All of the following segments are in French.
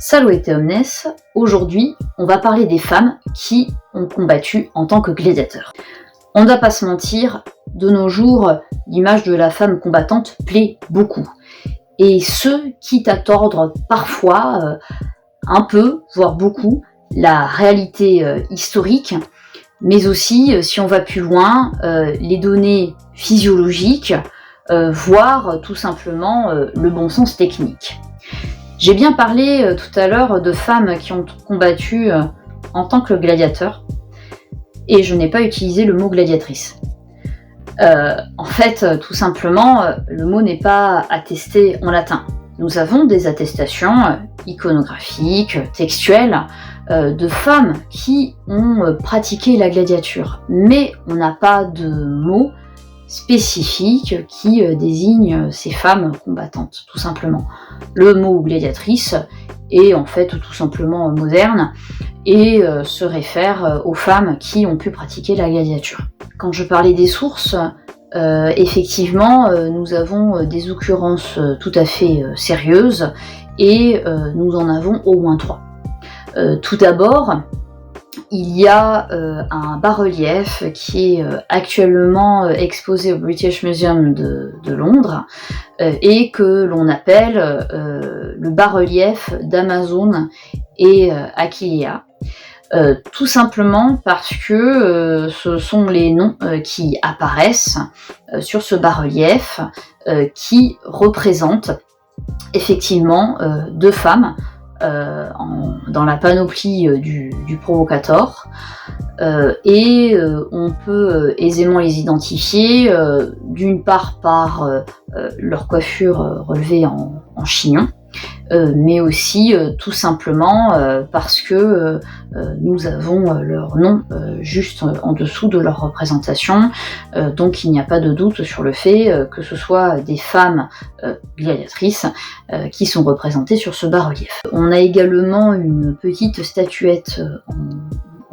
Salve omnes, aujourd'hui on va parler des femmes qui ont combattu en tant que gladiateurs. On ne va pas se mentir, de nos jours, l'image de la femme combattante plaît beaucoup. Et ce, quitte à tordre parfois, un peu, voire beaucoup, la réalité historique, mais aussi, si on va plus loin, les données physiologiques, voire tout simplement le bon sens technique. J'ai bien parlé tout à l'heure de femmes qui ont combattu en tant que gladiateurs, et je n'ai pas utilisé le mot gladiatrice. En fait, tout simplement, le mot n'est pas attesté en latin. Nous avons des attestations iconographiques, textuelles, de femmes qui ont pratiqué la gladiature, mais on n'a pas de mot spécifique qui désigne ces femmes combattantes, tout simplement. Le mot gladiatrice est en fait tout simplement moderne et se réfère aux femmes qui ont pu pratiquer la gladiature. Quand je parlais des sources, effectivement, nous avons des occurrences tout à fait sérieuses et nous en avons au moins 3. Tout d'abord, il y a un bas-relief qui est actuellement exposé au British Museum de Londres et que l'on appelle le bas-relief d'Amazone et Aquileia. Tout simplement parce que ce sont les noms qui apparaissent sur ce bas-relief qui représentent effectivement 2 femmes dans la panoplie du provocateur et on peut aisément les identifier d'une part par leur coiffure relevée en chignon, mais aussi tout simplement parce que nous avons leur nom juste en dessous de leur représentation, donc il n'y a pas de doute sur le fait que ce soit des femmes gladiatrices qui sont représentées sur ce bas-relief. On a également une petite statuette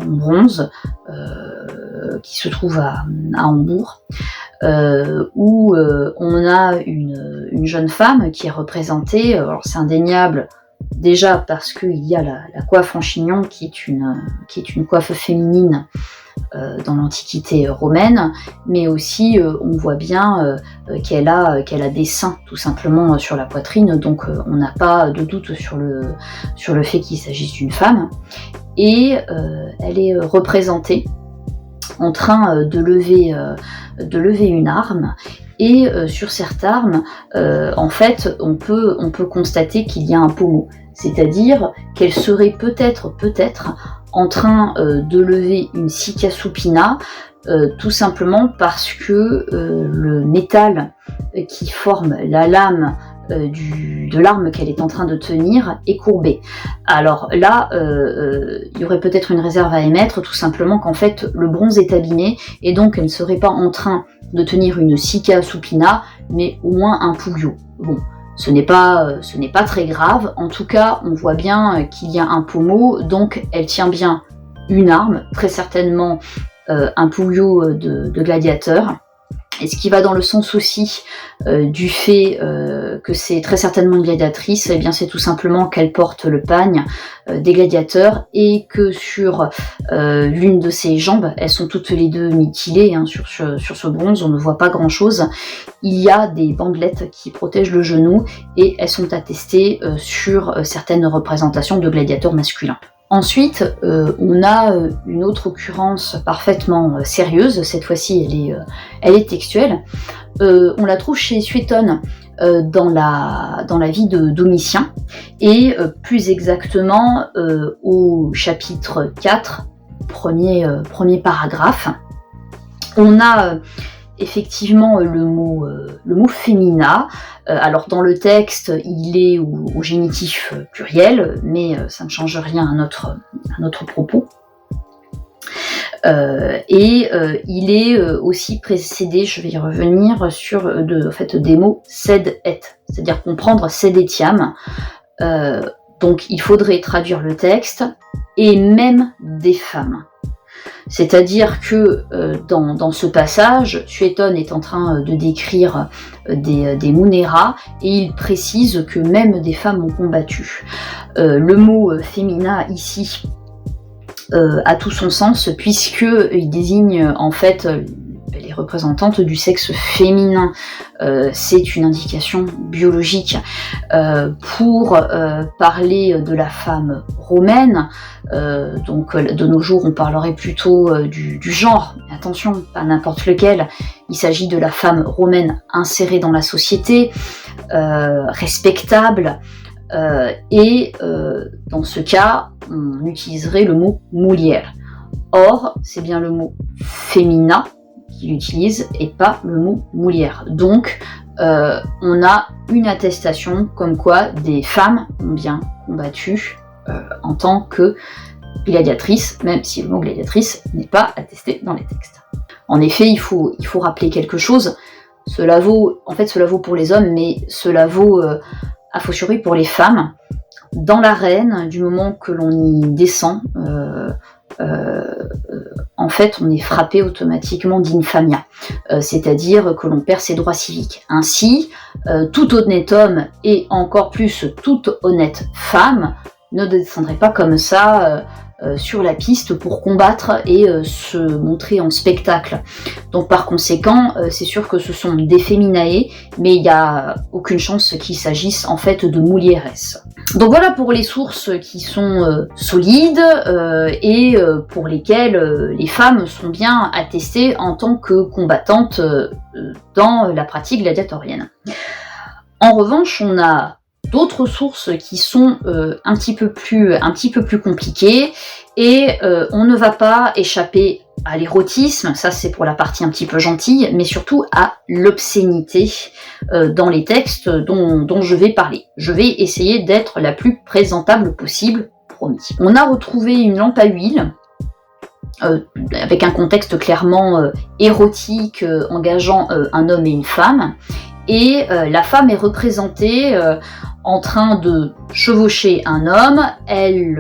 en bronze qui se trouve à Hambourg, où on a une jeune femme qui est représentée. Alors c'est indéniable déjà parce qu'il y a la coiffe en chignon qui est une coiffe féminine dans l'Antiquité romaine, mais aussi on voit bien qu'elle a des seins tout simplement sur la poitrine, donc on n'a pas de doute sur le fait qu'il s'agisse d'une femme, et elle est représentée en train de lever une arme, et sur cette arme, en fait, on peut constater qu'il y a un pommeau, c'est-à-dire qu'elle serait peut-être en train de lever une sicca supina, tout simplement parce que le métal qui forme la lame de l'arme qu'elle est en train de tenir est courbé. Alors là, il y aurait peut-être une réserve à émettre, tout simplement qu'en fait le bronze est abîmé et donc elle ne serait pas en train de tenir une sicca supina, mais au moins un puglio. Bon, ce n'est pas très grave, en tout cas on voit bien qu'il y a un pommeau, donc elle tient bien une arme, très certainement un puglio de gladiateur. Et ce qui va dans le sens aussi du fait que c'est très certainement une gladiatrice, eh bien c'est tout simplement qu'elle porte le pagne des gladiateurs et que sur l'une de ses jambes, elles sont toutes les deux mutilées, hein, sur ce bronze, on ne voit pas grand chose. Il y a des bandelettes qui protègent le genou et elles sont attestées sur certaines représentations de gladiateurs masculins. Ensuite, on a une autre occurrence parfaitement sérieuse, cette fois-ci elle est textuelle. On la trouve chez Suétone dans la vie de Domitien, et plus exactement au chapitre 4, premier paragraphe. On a effectivement le mot fémina. Alors dans le texte, il est au génitif pluriel, mais ça ne change rien à notre propos. Et il est aussi précédé, je vais y revenir, sur des mots sed et, c'est-à-dire comprendre sed etiam. Donc il faudrait traduire le texte, et même des femmes. C'est-à-dire que dans ce passage, Suétone est en train de décrire des Munera, et il précise que même des femmes ont combattu. Le mot fémina ici a tout son sens, puisqu'il désigne en fait les représentantes du sexe féminin. C'est une indication biologique pour parler de la femme romaine. Donc de nos jours on parlerait plutôt du genre, mais attention, pas n'importe lequel. Il s'agit de la femme romaine insérée dans la société, respectable, et dans ce cas on utiliserait le mot mulier. Or c'est bien le mot femina qu'il utilise et pas le mot mulier. Donc on a une attestation comme quoi des femmes ont bien combattu en tant que gladiatrices, même si le mot gladiatrice n'est pas attesté dans les textes. En effet, il faut rappeler quelque chose. Cela vaut pour les hommes, mais cela vaut a fortiori pour les femmes. Dans l'arène, du moment que l'on y descend, en fait, on est frappé automatiquement d'infamia, c'est-à-dire que l'on perd ses droits civiques. Ainsi, tout honnête homme et encore plus toute honnête femme ne descendrait pas comme ça sur la piste pour combattre et se montrer en spectacle. Donc par conséquent, c'est sûr que ce sont des feminae, mais il n'y a aucune chance qu'il s'agisse en fait de mulieres. Donc voilà pour les sources qui sont solides et pour lesquelles les femmes sont bien attestées en tant que combattantes dans la pratique gladiatorienne. En revanche, on a d'autres sources qui sont un petit peu plus compliquées, et on ne va pas échapper à l'érotisme, ça c'est pour la partie un petit peu gentille, mais surtout à l'obscénité dans les textes dont je vais parler. Je vais essayer d'être la plus présentable possible, promis. On a retrouvé une lampe à huile, avec un contexte clairement érotique, engageant un homme et une femme, et la femme est représentée en train de chevaucher un homme. Elle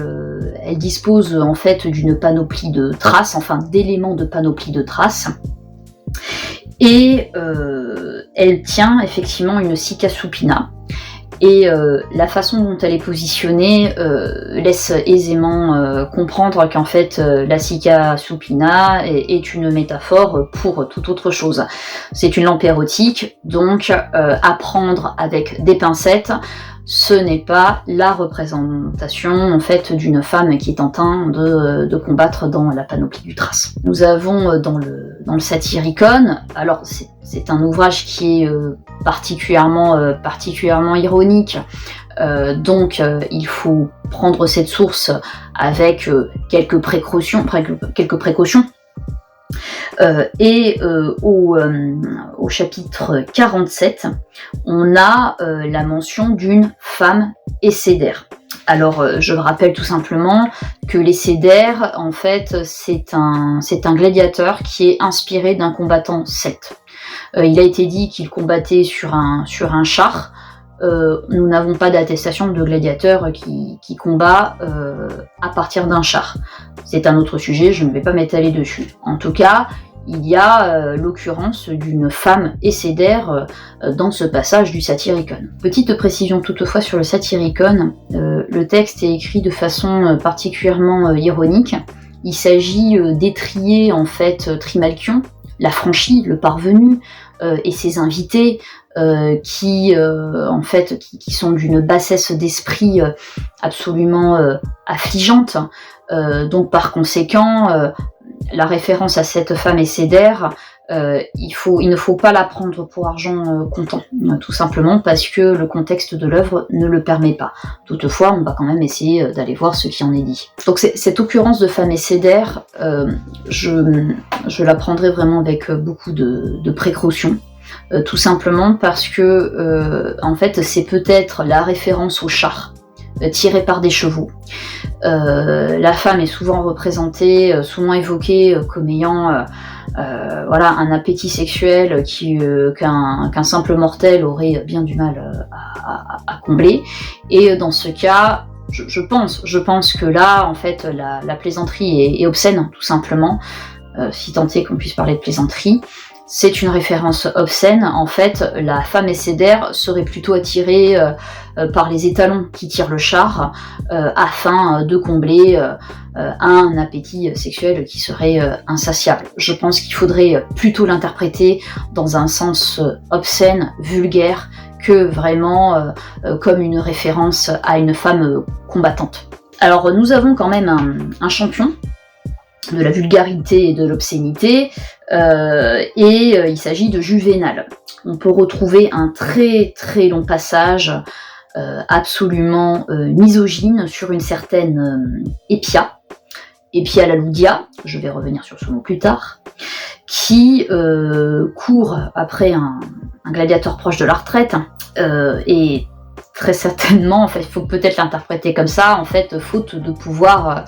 dispose en fait d'une panoplie de traces, enfin d'éléments de panoplie de traces, et elle tient effectivement une sica supina. Et la façon dont elle est positionnée laisse aisément comprendre qu'en fait la sica supina est une métaphore pour toute autre chose. C'est une lampe érotique, donc à prendre avec des pincettes. Ce n'est pas la représentation en fait d'une femme qui est en train de combattre dans la panoplie du Thrace. Nous avons dans le Satyricon, alors c'est un ouvrage qui est particulièrement ironique, donc il faut prendre cette source avec quelques précautions. Au chapitre 47, on a la mention d'une femme essédère. Alors, je rappelle tout simplement que l'essédère, en fait, c'est un gladiateur qui est inspiré d'un combattant celte. Il a été dit qu'il combattait sur un char. Nous n'avons pas d'attestation de gladiateur qui combat à partir d'un char. C'est un autre sujet, je ne vais pas m'étaler dessus. En tout cas, il y a l'occurrence d'une femme essédère dans ce passage du Satyricon. Petite précision toutefois sur le Satyricon, le texte est écrit de façon particulièrement ironique. Il s'agit d'étrier en fait Trimalchion, l'affranchi, le parvenu, et ses invités, qui sont d'une bassesse d'esprit absolument affligeante. Donc par conséquent, la référence à cette femme essédère, il ne faut pas la prendre pour argent comptant, tout simplement parce que le contexte de l'œuvre ne le permet pas. Toutefois, on va quand même essayer d'aller voir ce qui en est dit. Donc cette occurrence de femme essédère, je la prendrai vraiment avec beaucoup de précaution. Tout simplement parce que en fait c'est peut-être la référence au char tiré par des chevaux. La femme est souvent représentée, souvent évoquée comme ayant un appétit sexuel qu'un simple mortel aurait bien du mal à combler. Et dans ce cas, Je pense que là, en fait, la plaisanterie est obscène, tout simplement, si tant est qu'on puisse parler de plaisanterie. C'est une référence obscène. En fait, la femme excédère serait plutôt attirée par les étalons qui tirent le char afin de combler un appétit sexuel qui serait insatiable. Je pense qu'il faudrait plutôt l'interpréter dans un sens obscène, vulgaire, que vraiment comme une référence à une femme combattante. Alors nous avons quand même un champion de la vulgarité et de l'obscénité, il s'agit de Juvénal. On peut retrouver un très très long passage absolument misogyne sur une certaine Épia Lalloudia, je vais revenir sur ce mot plus tard, qui court après un gladiateur proche de la retraite, et très certainement, en fait, il faut peut-être l'interpréter comme ça, en fait, faute de pouvoir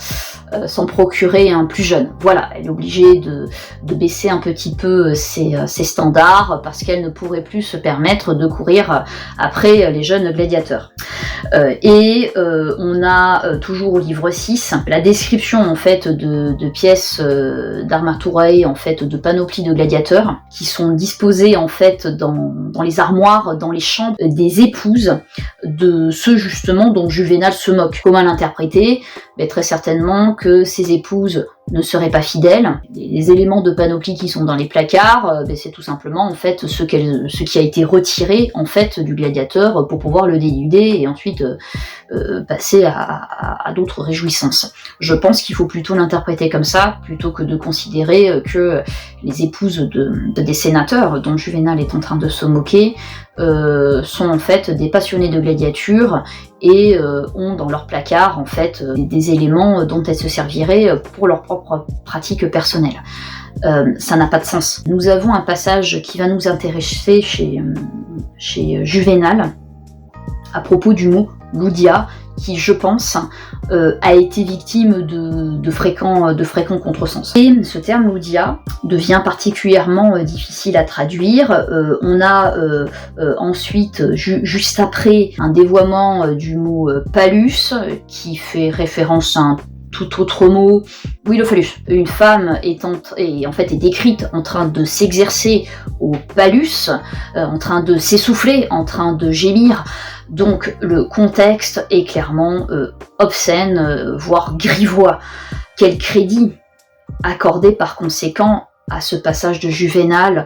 s'en procurer un plus jeune. Voilà, elle est obligée de baisser un petit peu ses standards parce qu'elle ne pourrait plus se permettre de courir après les jeunes gladiateurs. On a toujours au livre 6 la description en fait de pièces d'armaturae, en fait de panoplies de gladiateurs qui sont disposées en fait dans les armoires, dans les chambres des épouses de ceux justement dont Juvénal se moque. Comment l'interpréter ? Très certainement que ces épouses ne seraient pas fidèles. Les éléments de panoplie qui sont dans les placards, c'est tout simplement en fait ce qui a été retiré en fait du gladiateur pour pouvoir le dénuder et ensuite passer à d'autres réjouissances. Je pense qu'il faut plutôt l'interpréter comme ça, plutôt que de considérer que les épouses des sénateurs dont Juvénal est en train de se moquer sont en fait des passionnés de gladiature et ont dans leur placard en fait des éléments dont elles se serviraient pour leur propre pratique personnelle. Ça n'a pas de sens. Nous avons un passage qui va nous intéresser chez Juvénal à propos du mot Loudia, qui, je pense, a été victime de fréquents contresens. Et ce terme Loudia devient particulièrement difficile à traduire. On a ensuite, juste après, un dévoiement du mot palus, qui fait référence à un tout autre mot. Oui, le phallus. Une femme est décrite en train de s'exercer au palus, en train de s'essouffler, en train de gémir. Donc le contexte est clairement obscène, voire grivois. Quel crédit accorder par conséquent à ce passage de Juvénal ?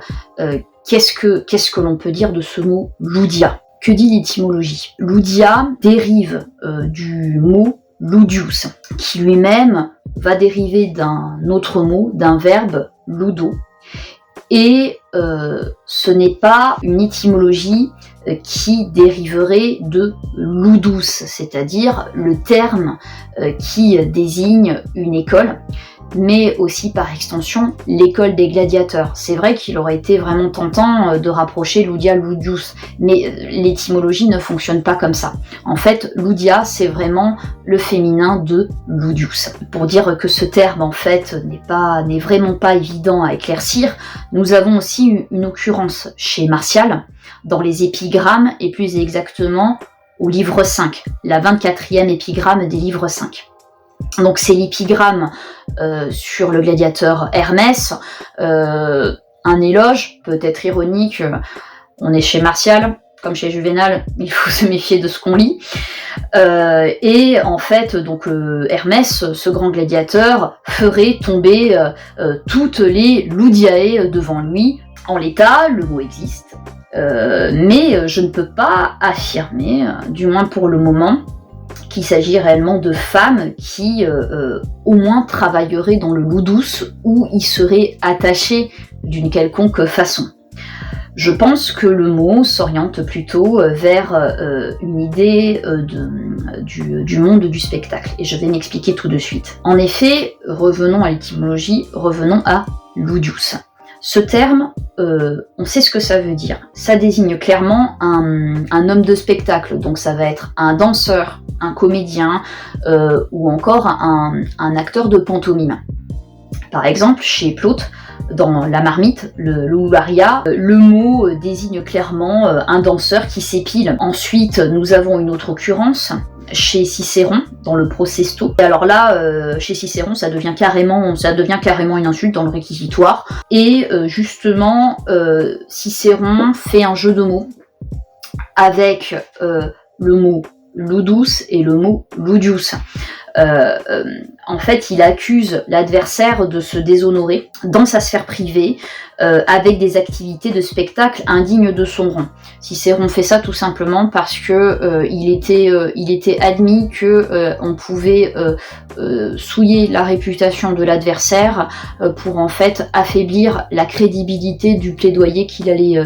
Qu'est-ce que l'on peut dire de ce mot Loudia ? Que dit l'étymologie ? Loudia dérive du mot ludius, qui lui-même va dériver d'un autre mot, d'un verbe ludo. Et ce n'est pas une étymologie qui dériverait de ludus, c'est-à-dire le terme qui désigne une école, mais aussi par extension l'école des gladiateurs. C'est vrai qu'il aurait été vraiment tentant de rapprocher Ludia Ludius, mais l'étymologie ne fonctionne pas comme ça. En fait, Ludia, c'est vraiment le féminin de Ludius. Pour dire que ce terme, en fait, n'est vraiment pas évident à éclaircir, nous avons aussi une occurrence chez Martial, dans les épigrammes, et plus exactement au livre 5, la 24e épigramme des livres 5. Donc c'est l'épigramme sur le gladiateur Hermès, un éloge, peut-être ironique, on est chez Martial, comme chez Juvénal, il faut se méfier de ce qu'on lit. Et en fait, donc Hermès, ce grand gladiateur, ferait tomber toutes les Loudiae devant lui. En l'état, le mot existe, mais je ne peux pas affirmer, du moins pour le moment, qu'il s'agit réellement de femmes qui au moins travailleraient dans le ludus ou y seraient attachées d'une quelconque façon. Je pense que le mot s'oriente plutôt vers une idée du monde du spectacle, et je vais m'expliquer tout de suite. En effet, revenons à l'étymologie, revenons à ludius. Ce terme, on sait ce que ça veut dire. Ça désigne clairement un homme de spectacle, donc ça va être un danseur, un comédien ou encore un acteur de pantomime. Par exemple, chez Plaute, dans La Marmite, le Loularia, le mot désigne clairement un danseur qui s'épile. Ensuite, nous avons une autre occurrence, chez Cicéron, dans le Procesto. Et alors là, chez Cicéron, ça devient carrément une insulte dans le réquisitoire. Et justement, Cicéron fait un jeu de mots avec le mot ludus et le mot ludius. En fait, il accuse l'adversaire de se déshonorer dans sa sphère privée avec des activités de spectacle indignes de son rang. Cicéron fait ça tout simplement parce que il était admis que on pouvait souiller la réputation de l'adversaire pour en fait affaiblir la crédibilité du plaidoyer qu'il allait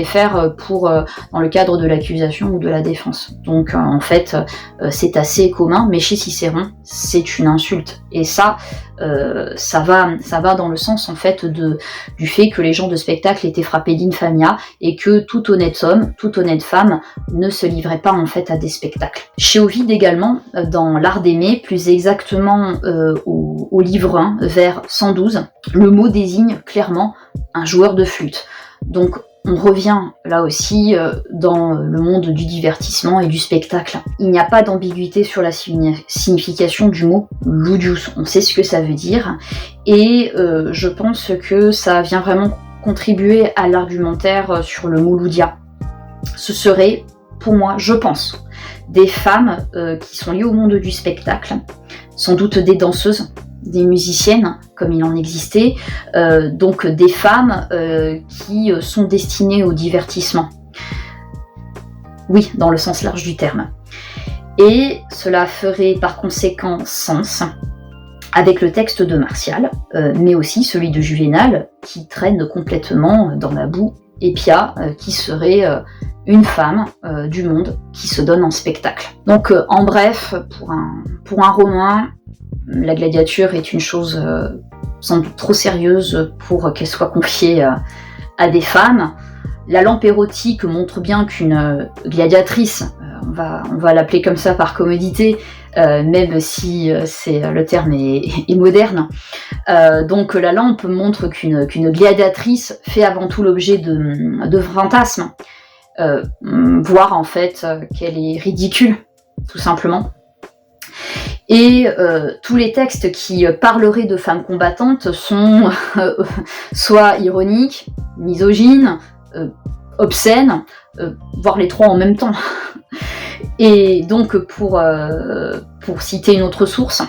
faire pour dans le cadre de l'accusation ou de la défense. Donc en fait, c'est assez commun, mais chez Cicéron, c'est une insulte. Et ça va dans le sens en fait du fait que les gens de spectacle étaient frappés d'infamia et que tout honnête homme, toute honnête femme ne se livrait pas en fait à des spectacles. Chez Ovide également, dans l'Art d'aimer, plus exactement au livre 1, vers 112, le mot désigne clairement un joueur de flûte. Donc on revient là aussi dans le monde du divertissement et du spectacle. Il n'y a pas d'ambiguïté sur la signification du mot ludius. On sait ce que ça veut dire et je pense que ça vient vraiment contribuer à l'argumentaire sur le mot ludia. Ce serait, pour moi, je pense, des femmes qui sont liées au monde du spectacle, sans doute des danseuses, des musiciennes, comme il en existait, donc des femmes qui sont destinées au divertissement. Oui, dans le sens large du terme. Et cela ferait par conséquent sens avec le texte de Martial, mais aussi celui de Juvénal, qui traîne complètement dans la boue, et Pia, qui serait une femme du monde qui se donne en spectacle. Donc en bref, pour un roman, la gladiature est une chose sans doute trop sérieuse pour qu'elle soit confiée à des femmes. La lampe érotique montre bien qu'une gladiatrice, on va l'appeler comme ça par commodité, même si le terme est moderne. Donc la lampe montre qu'une gladiatrice fait avant tout l'objet de fantasmes, voire en fait qu'elle est ridicule, tout simplement. Et tous les textes qui parleraient de femmes combattantes sont soit ironiques, misogynes, obscènes, voire les trois en même temps. Et donc pour citer une autre source,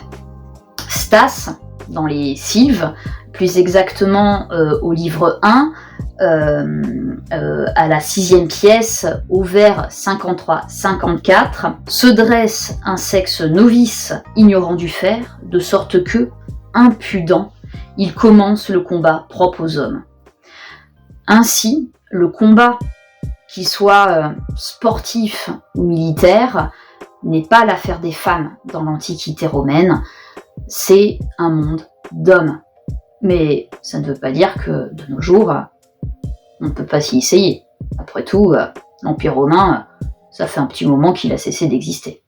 Stas, dans les Sylves, plus exactement au livre 1, à la 6e pièce, au vers 53-54, se dresse un sexe novice ignorant du fer, de sorte que, impudent, il commence le combat propre aux hommes. Ainsi, le combat, qu'il soit sportif ou militaire, n'est pas l'affaire des femmes dans l'Antiquité romaine, c'est un monde d'hommes. Mais ça ne veut pas dire que de nos jours, on ne peut pas s'y essayer. Après tout, l'Empire romain, ça fait un petit moment qu'il a cessé d'exister.